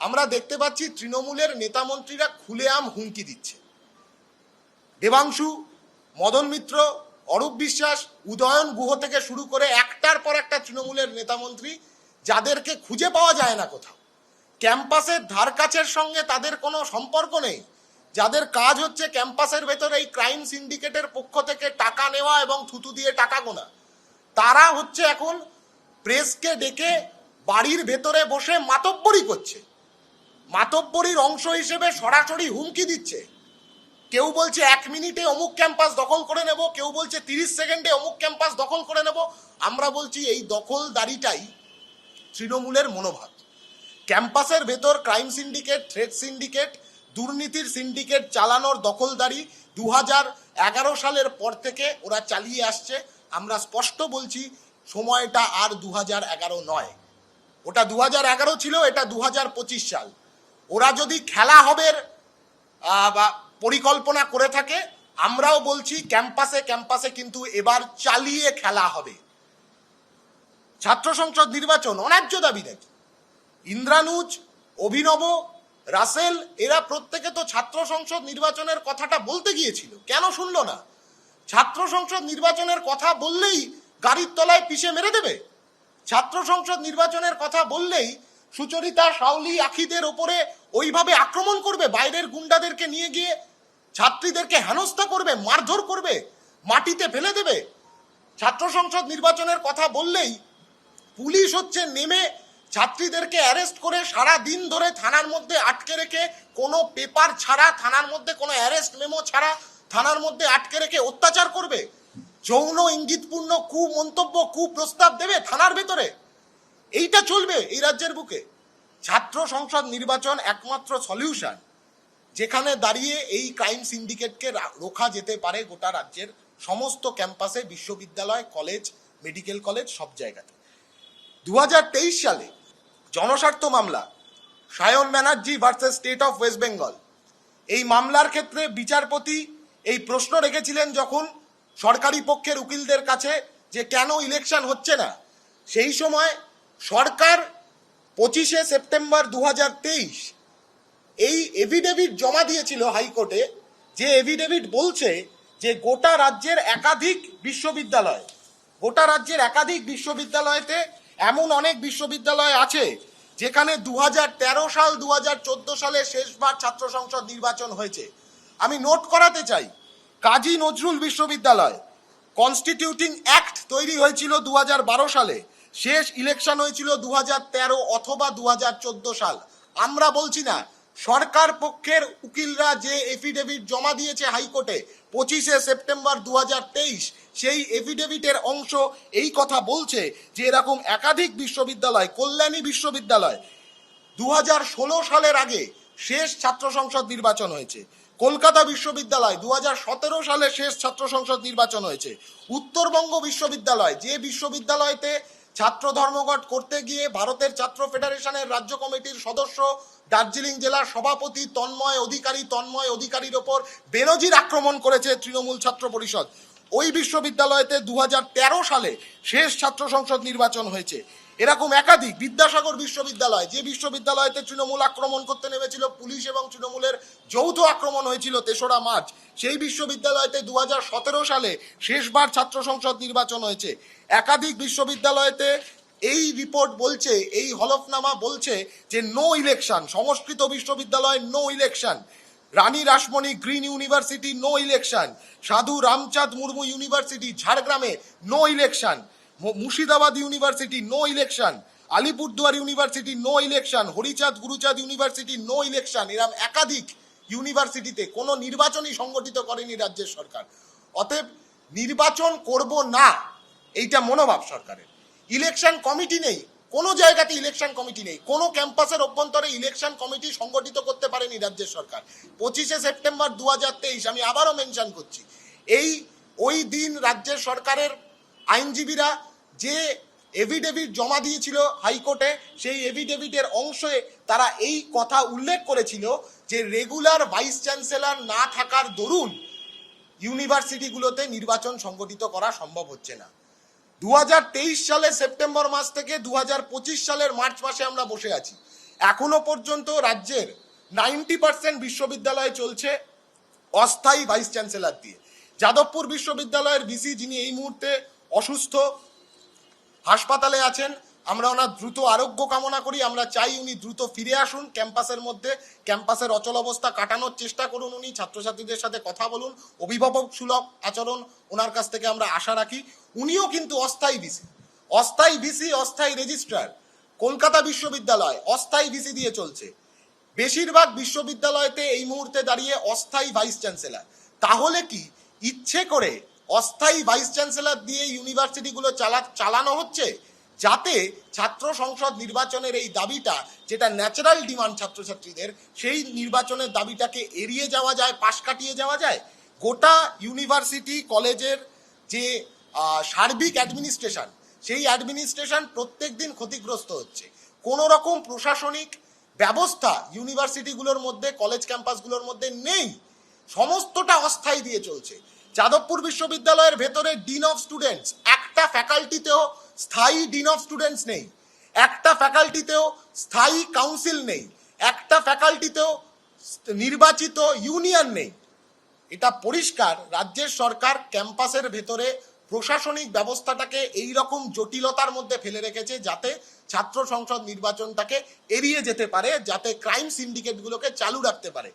আমরা দেখতে পাচ্ছি তৃণমূলের নেতা মন্ত্রীরা খুলেআম হুমকি দিচ্ছে। দেবাংশু, মদন মিত্র, অরূপ বিশ্বাস, উদয়ন গুহ থেকে শুরু করে একটার পর একটা তৃণমূলের নেতা মন্ত্রী যাদেরকে খুঁজে পাওয়া যায় না কোথাও, ক্যাম্পাসের ধার কাছের সঙ্গে তাদের কোনো সম্পর্ক নেই, যাদের কাজ হচ্ছে ক্যাম্পাসের ভেতরে এই ক্রাইম সিন্ডিকেটের পক্ষ থেকে টাকা নেওয়া এবং থুতু দিয়ে টাকা গোনা, তারা হচ্ছে এখন প্রেসকে ডেকে বাড়ির ভেতরে বসে মাতব্বরি করছে। মাতব্বরির অংশ হিসেবে সরাসরি হুমকি দিচ্ছে। কেউ বলছে 1 মিনিটে অমুক ক্যাম্পাস দখল করে নেব, কেউ বলছে 30 সেকেন্ডে অমুক ক্যাম্পাস দখল করে নেব। আমরা বলছি এই দখলদারিটাই তৃণমূলের মনোভাব। ক্যাম্পাসের ভেতর ক্রাইম সিন্ডিকেট, থ্রেড সিন্ডিকেট, দুর্নীতির সিন্ডিকেট চালানোর দখলদারি 2011 সালের পর থেকে ওরা চালিয়ে আসছে। আমরা স্পষ্ট বলছি সময়টা আর 2011 নয়, ওটা 2011 ছিল, এটা 2025 সাল। ওরা যদি খেলা হবে বা পরিকল্পনা করে থাকে, আমরাও বলছি ক্যাম্পাসে ক্যাম্পাসে কিন্তু এবার চালিয়ে খেলা হবে। ছাত্র সংসদ নির্বাচন অন্যায্য দাবি নাকি? ইন্দ্রানুজ, অভিনব, রাসেল এরা প্রত্যেকে তো ছাত্র সংসদ নির্বাচনের কথাটা বলতে গিয়েছিল, কেন শুনলো না? ছাত্র সংসদ নির্বাচনের কথা বললেই গাড়ির তলায় পিষে মেরে দেবে। ছাত্র সংসদ নির্বাচনের কথা বললেই সুচরিতা, শাওলি, আখিদের ওপরে ওইভাবে আক্রমণ করবে, বাইরের গুন্ডাদেরকে নিয়ে গিয়ে ছাত্রীদেরকে হেনস্থা করবে, মারধর করবে, মাটিতে ফেলে দেবে। ছাত্র সংসদ নির্বাচনের কথা বললেই পুলিশ হচ্ছে নেমে ছাত্রীদেরকে অ্যারেস্ট করে সারা দিন ধরে থানার মধ্যে আটকে রেখে, কোনো পেপার ছাড়া, থানার মধ্যে কোনো অ্যারেস্ট মেমো ছাড়া থানার মধ্যে আটকে রেখে অত্যাচার করবে, যৌন ইঙ্গিতপূর্ণ কুমন্তব্য, কুপ্রস্তাব দেবে থানার ভেতরে। এইটা চলবে এই রাজ্যের বুকে? ছাত্র সংসদ নির্বাচন একমাত্র সলিউশন যেখানে দাঁড়িয়ে এই ক্রাইম সিন্ডিকেটকে রোখা যেতে পারে গোটা রাজ্যের সমস্ত ক্যাম্পাসে, বিশ্ববিদ্যালয়, কলেজ, মেডিকেল কলেজ, সব জায়গাতে। 2023 সালে জনস্বার্থ মামলা Sayan Banerjee versus state of West Bengal, এই মামলার ক্ষেত্রে বিচারপতি এই প্রশ্ন রেখেছিলেন যখন সরকারি পক্ষের উকিলদের কাছে যে কেন ইলেকশন হচ্ছে না, সেই সময় সরকার 25শে সেপ্টেম্বর 2023 এই এফিডেভিট জমা দিয়েছিল হাইকোর্টে, যে এফিডেভিট বলছে যে গোটা রাজ্যের একাধিক বিশ্ববিদ্যালয়তে এমন অনেক বিশ্ববিদ্যালয় আছে যেখানে 2013 সাল 2014 সালে শেষবার ছাত্র সংসদ নির্বাচন হয়েছে। আমি নোট করাতে চাই, কাজী নজরুল বিশ্ববিদ্যালয় কনস্টিটিউটিং অ্যাক্ট তৈরি হয়েছিল 2012 সালে, শেষ ইলেকশন হয়েছিল 2013 অথবা 2014 সাল। আমরা বলছি না, সরকার পক্ষের উকিলরা যে এফিডেভিট জমা দিয়েছে হাইকোর্টে 25শে সেপ্টেম্বর 2023, সেই এফিডেভিটের অংশ এই কথা বলছে যে এরকম একাধিক বিশ্ববিদ্যালয়, কল্যাণী বিশ্ববিদ্যালয় 2016 সালের আগে শেষ ছাত্র সংসদ নির্বাচন হয়েছে, কলকাতা বিশ্ববিদ্যালয় 2017 সালে শেষ ছাত্র সংসদ নির্বাচন হয়েছে, উত্তরবঙ্গ বিশ্ববিদ্যালয়, যে বিশ্ববিদ্যালয়তে ছাত্র ধর্মঘট করতে গিয়ে ভারতের ছাত্র ফেডারেশনের রাজ্য কমিটির সদস্য, দার্জিলিং জেলার সভাপতি তন্ময় অধিকারীর ওপর বেনজির আক্রমণ করেছে তৃণমূল ছাত্র পরিষদ, ওই বিশ্ববিদ্যালয়তে 2013 সালে শেষ ছাত্র সংসদ নির্বাচন হয়েছে। এরকম একাধিক, বিদ্যাসাগর বিশ্ববিদ্যালয়, যে বিশ্ববিদ্যালয়তে তৃণমূল আক্রমণ করতে নেমেছিল, পুলিশ এবং তৃণমূলের যৌথ আক্রমণ হয়েছিল 3রা মার্চ, সেই বিশ্ববিদ্যালয়তে 2017 সালে শেষবার ছাত্র সংসদ নির্বাচন হয়েছে। একাধিক বিশ্ববিদ্যালয়তে এই রিপোর্ট বলছে, এই হলফনামা বলছে যে নো ইলেকশন। সংস্কৃত বিশ্ববিদ্যালয় no election, Rani Rashmoni green university no election, Sadhu Ramchand Murmu university ঝাড়গ্রামে no election, Murshidabad university no election, Alipurduar university no election, Harichand Guruchand university no election. এরকম একাধিক ইউনিভার্সিটিতে কোনো নির্বাচনই সংগঠিত করেনি রাজ্যের সরকার। অতএব নির্বাচন করব না, এইটা মনোভাব সরকারের। ইলেকশন কমিটি নেই, কোনো জায়গাতে ইলেকশন কমিটি নেই, কোনো ক্যাম্পাসের অভ্যন্তরে ইলেকশন কমিটি সংগঠিত করতে পারেনি রাজ্যের সরকার। 25শে সেপ্টেম্বর 2023, আমি আবারও মেনশন করছি, ওই দিন রাজ্যের সরকারের আইনজীবীরা যে এফিডেভিট জমা দিয়েছিল হাইকোর্টে, সেই এফিডেভিটের অংশে তারা এই কথা উল্লেখ করেছিল যে রেগুলার ভাইস চ্যান্সেলর না থাকার দরুন ইউনিভার্সিটিগুলোতে নির্বাচন সংগঠিত করা সম্ভব হচ্ছে না। 2023 সালের সেপ্টেম্বর মাস থেকে 2025 সালের মার্চ মাসে আমরা বসে আছি। এখনো পর্যন্ত রাজ্যের 90% বিশ্ববিদ্যালয় চলছে অস্থায়ী ভাইস চ্যান্সেলর দিয়ে। যাদবপুর বিশ্ববিদ্যালয়ের ভিসি, যিনি এই মুহূর্তে অসুস্থ, হাসপাতালে আছেন, আমরা ওনার দ্রুত আরোগ্য কামনা করি। আমরা চাই উনি দ্রুত ফিরে আসুন ক্যাম্পাসের মধ্যে, ক্যাম্পাসের অচল অবস্থা কাটানোর চেষ্টা করুন উনি, ছাত্রছাত্রীদের সাথে কথা বলুন, অভিভাবক সুলভ আচরণ ওনার কাছ থেকে আমরা আশা রাখি। উনিও কিন্তু অস্থায়ী ভিসি, অস্থায়ী রেজিস্ট্রার। কলকাতা বিশ্ববিদ্যালয় অস্থায়ী ভিসি দিয়ে চলছে। বেশিরভাগ বিশ্ববিদ্যালয়তে এই মুহূর্তে দাঁড়িয়ে অস্থায়ী ভাইস চ্যান্সেলর। তাহলে কি ইচ্ছে করে অস্থায়ী ভাইস চ্যান্সেলর দিয়ে ইউনিভার্সিটিগুলো চালানো হচ্ছে, যাতে ছাত্র সংসদ নির্বাচনের এই দাবিটা, যেটা ন্যাচারাল ডিমান্ড ছাত্রছাত্রীদের, সেই নির্বাচনের দাবিটাকে এড়িয়ে যাওয়া যায়, পাশ কাটিয়ে যাওয়া যায়? গোটা ইউনিভার্সিটি কলেজের যে সার্বিক অ্যাডমিনিস্ট্রেশন, সেই অ্যাডমিনিস্ট্রেশন প্রত্যেক দিন ক্ষতিগ্রস্ত হচ্ছে। কোনো রকম প্রশাসনিক ব্যবস্থা ইউনিভার্সিটিগুলোর মধ্যে, কলেজ ক্যাম্পাসগুলোর মধ্যে নেই, সমস্তটা অস্থায়ী দিয়ে চলছে। যাদবপুর বিশ্ববিদ্যালয়ের ভেতরে ডিন অফ স্টুডেন্টস, একটা ফ্যাকাল্টিতেও স্থায়ী ডিন অফ স্টুডেন্টস নেই, একটা ফ্যাকাল্টিতেও স্থায়ী কাউন্সিল নেই, একটা ফ্যাকাল্টিতেও নির্বাচিত ইউনিয়ন নেই। এটা পরিষ্কার রাজ্যের সরকার ক্যাম্পাসের ভেতরে প্রশাসনিক ব্যবস্থাটাকে এই রকম জটিলতার মধ্যে ফেলে রেখেছে, যাতে ছাত্র সংসদ নির্বাচনটাকে এড়িয়ে যেতে পারে, যাতে ক্রাইম সিন্ডিকেটগুলোকে চালু রাখতে পারে।